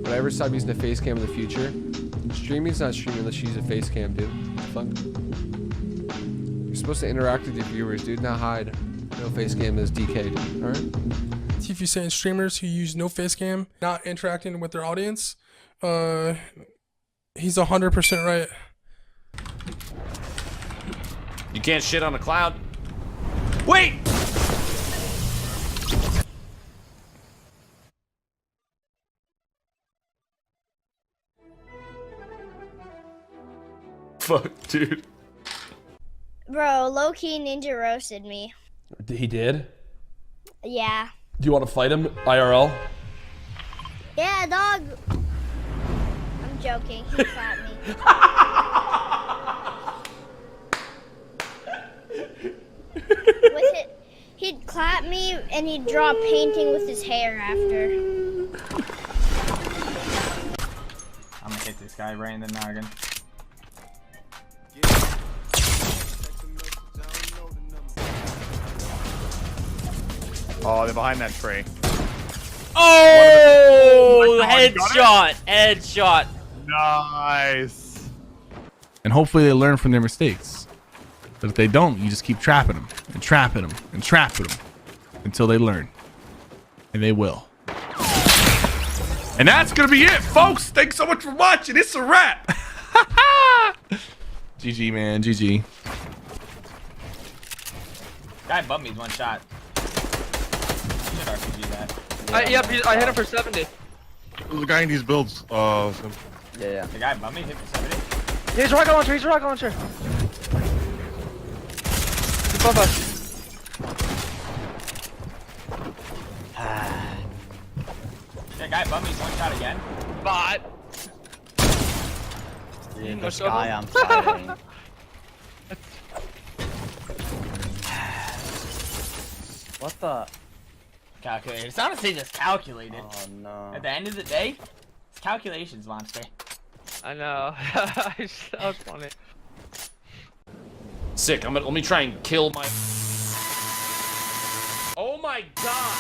Would I ever stop using a face cam in the future? Streaming's not streaming unless you use a face cam, dude. Fun. You're supposed to interact with your viewers, dude, not hide. No face cam is DK, dude. Alright? Tfue saying streamers who use no face cam, not interacting with their audience, he's 100% right. You can't shit on a cloud. Wait! Fuck, dude. Bro, low-key Ninja roasted me. He did? Yeah. Do you want to fight him IRL? Yeah, dog. I'm joking. He slapped me. With it, he'd clap me and he'd draw a painting with his hair after. I'm gonna hit this guy right in the noggin. Oh, they're behind that tree. Oh, headshot, headshot. Nice. And hopefully they learn from their mistakes. But if they don't, you just keep trapping them and trapping them and trapping them until they learn. And they will. And that's going to be it, folks. Thanks so much for watching. It's a wrap. GG, man. GG. Guy bumped me one shot. You should RPG that. Yep, I hit him for 70. There's a guy in these builds. Yeah. The guy bumped me hit for 70. He's a rocket launcher, he's a rocket launcher. He's above us. That guy bumped me one shot again. Bot. Dude, this guy I'm fighting. What the? Calculated. It's honestly just calculated. Oh no. At the end of the day, it's calculations, monster. I know. That was funny. Sick. Let me try and kill my. Oh my god.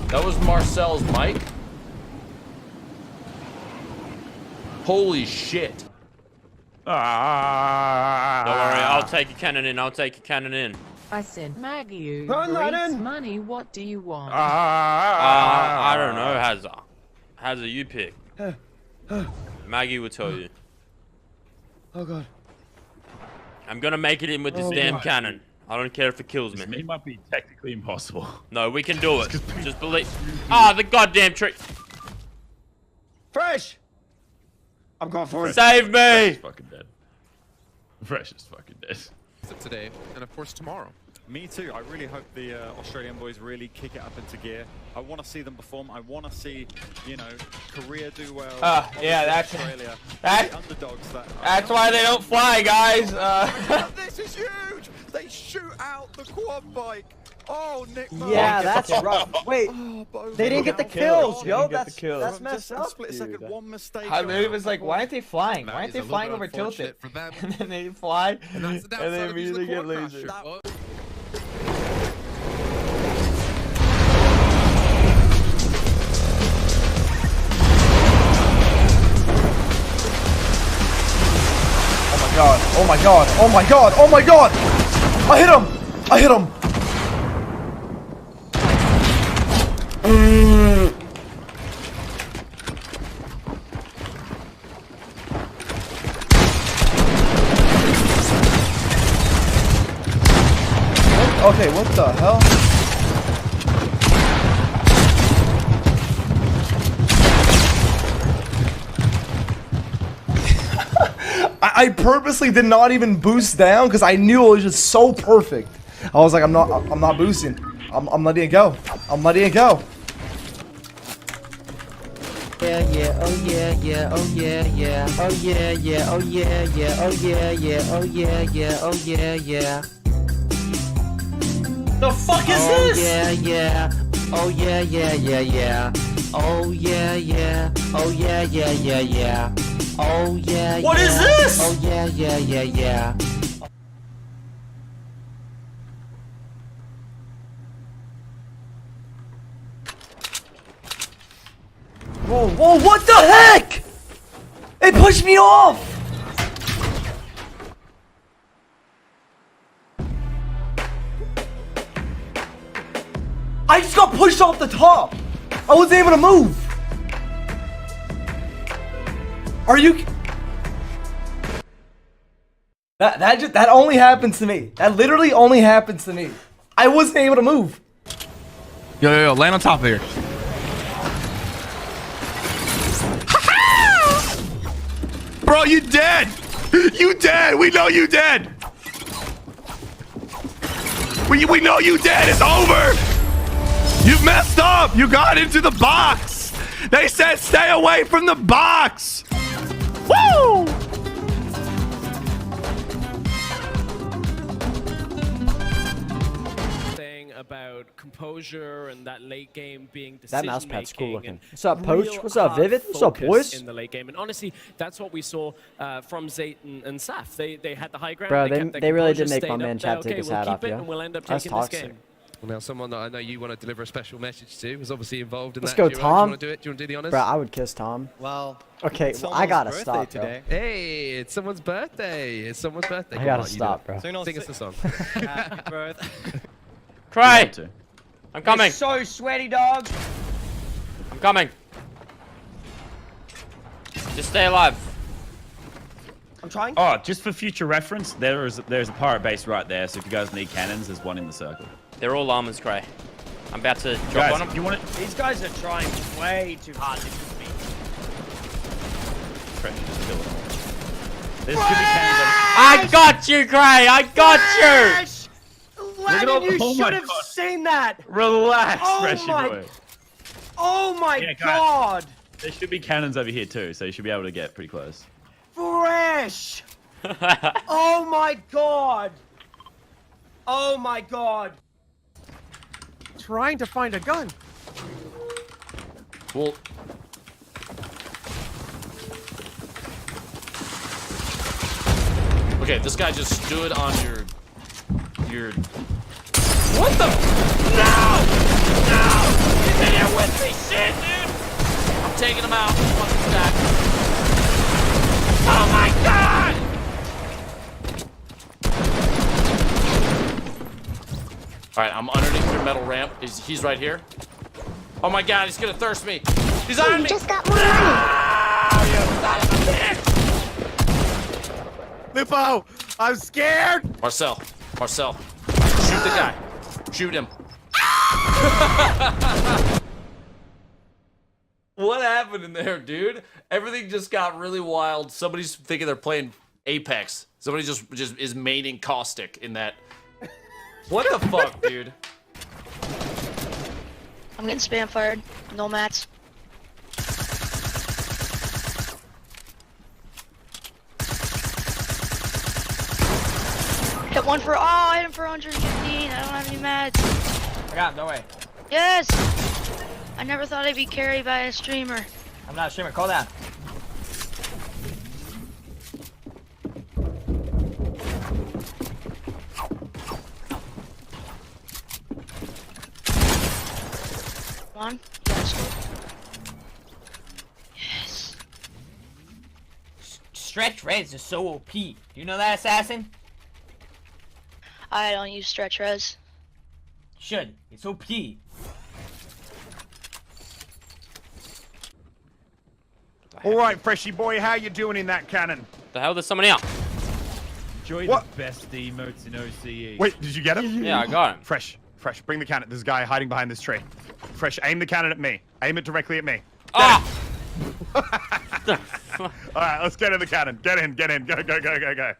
That was Marcel's mic. Holy shit. Don't worry, I'll take your cannon in, I'll take your cannon in. I said, Maggie, you money, what do you want? I don't know, Hazza, you pick. Maggie will tell you. Oh god. I'm gonna make it in with this damn cannon. I don't care if it kills me. It might be technically impossible. No, we can do it. Just believe. Ah, the goddamn tree. Fresh! I'm going for it. Save me! Fresh is fucking dead. Fresh is fucking dead. Today, and of course tomorrow. Me too. I really hope the Australian boys really kick it up into gear. I want to see them perform. I want to see, you know, Korea do well. Yeah, that's Australia. That's the underdogs. That's why they don't fly, guys. This is huge. They shoot out the quad bike. Oh, Nick. Yeah, that's rough. Wait, they didn't get the kills, yo. That's messed up. Split second, one mistake. I mean, it was like, why aren't they flying? Why aren't they flying over tilted? And then they fly, and they immediately get lasered. Oh my god. Oh my god. Oh my god. I hit him. I hit him. Okay, what the hell? I purposely did not even boost down because I knew it was just so perfect. I was like, I'm not boosting. I'm letting it go. I'm letting it go. Yeah, yeah, oh yeah, yeah, oh yeah, yeah, oh yeah, yeah, oh yeah, yeah, oh yeah, yeah, oh yeah, yeah, oh yeah, yeah. The fuck is this? Yeah, yeah, oh yeah, yeah, yeah, yeah. Oh yeah, yeah, oh yeah, yeah, yeah, yeah. Oh yeah, What yeah. is this? Oh yeah, yeah, yeah, yeah. Whoa, whoa, what the heck? It pushed me off! I just got pushed off the top! I wasn't able to move! Are you... That only happens to me. That literally only happens to me. I wasn't able to move. Yo, land on top of here. Bro, you dead! You dead! We know you dead! We know you dead! It's over! You messed up! You got into the box! They said stay away from the box! Woo! About composure and that late game being that mouse pad's cool decision-making looking. What's up, Poach? What's up, Vivid? What's up, boys? In the late game, and honestly, that's what we saw from Zayt and Saf. They had the high ground. Bro, they really did make my stayed man up Chad there. take his Okay, hat we'll off, keep it, yeah. and we'll end up That's taking this toxic. game. Well, now someone that I know you want to deliver a special message to was obviously involved in Let's that go, duo. Tom. Do you want to do it? Do you want to do the honors? Bro, I would kiss Tom. Well, okay, well, I gotta stop, today. Hey, it's someone's birthday. It's someone's birthday. I Come gotta on, you stop, do it. bro. Sing us the song. Happy birthday. Cray! I'm coming. It's so sweaty, dog. I'm coming. Just stay alive. I'm trying. Oh, just for future reference, there's a pirate base right there. So if you guys need cannons, there's one in the circle. They're all llamas, Cray. I'm about to drop Guys, on them. you want it? These guys are trying way too hard to beat me. Just kill it. There should be cannons on I got you, Cray. I got you. Lennon, you oh my should have God. seen that. Relax, Oh Freshie my- boy. Oh my Yeah, guys. God. There should be cannons over here too, so you should be able to get pretty close. Fresh. Oh my God. Oh my God. Trying to find a gun. Well, okay, this guy just stood on your. What the? No! No! He's in here with me! Shit, dude! I'm taking him out. Fucking stack. Oh my god! Alright, I'm underneath your metal ramp. He's right here. Oh my god, he's gonna thirst me. He's on me! Just got more money. Oh, you son of a bitch! Lupo, I'm scared. Marcel, shoot the guy. Shoot him. What happened in there, dude? Everything just got really wild. Somebody's thinking they're playing Apex. Somebody just is maining Caustic in that. What the fuck, dude? I'm getting spam fired. No mats. Hit one for, I hit him for 115. I don't have any mats. I got him, don't worry. Yes! I never thought I'd be carried by a streamer. I'm not a streamer, call down. Come on. Yes. Yes. Stretch Reds is so OP. Do you know that, Assassin? I don't use stretch res. Should. It's OP. All right, Freshie boy, how you doing in that cannon? The hell? There's somebody out. Enjoy What? the best emotes in OCE. Wait, did you get him? Yeah, I got him. Fresh, bring the cannon. There's a guy hiding behind this tree. Fresh, aim the cannon at me. Aim it directly at me. Ah! All right, let's get in the cannon. Get in. Go.